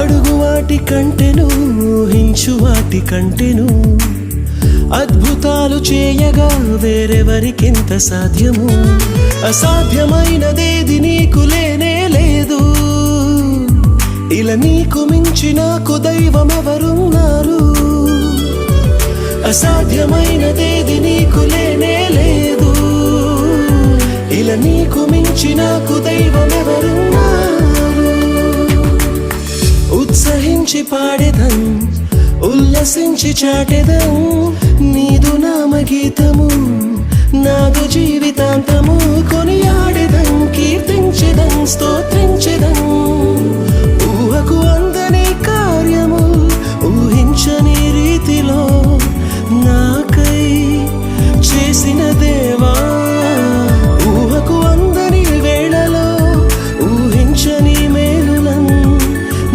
అడుగు వాటి కంటెను, ఊహించు వాటి కంటెను, అద్భుతాలు చేయగా వేరెవరికింత సాధ్యము? అసాధ్యమైనదేది నీకు లేనే లేదు, ఇలా నీకు మించి నాకు దైవం ఎవరున్నారు? అసాధ్యమైనదేది నీకు లేనే లేదు, ఇలా నీకు మించి నాకు దైవం ఎవరున్నారు? ఉత్సహించి పాడెదం, ఉల్లసించి చాటెదం, నీదు నామగీతము, నాదు జీవితాంతము. కొనియాడెదం, కీర్తించెదం, స్తోత్రించెదం,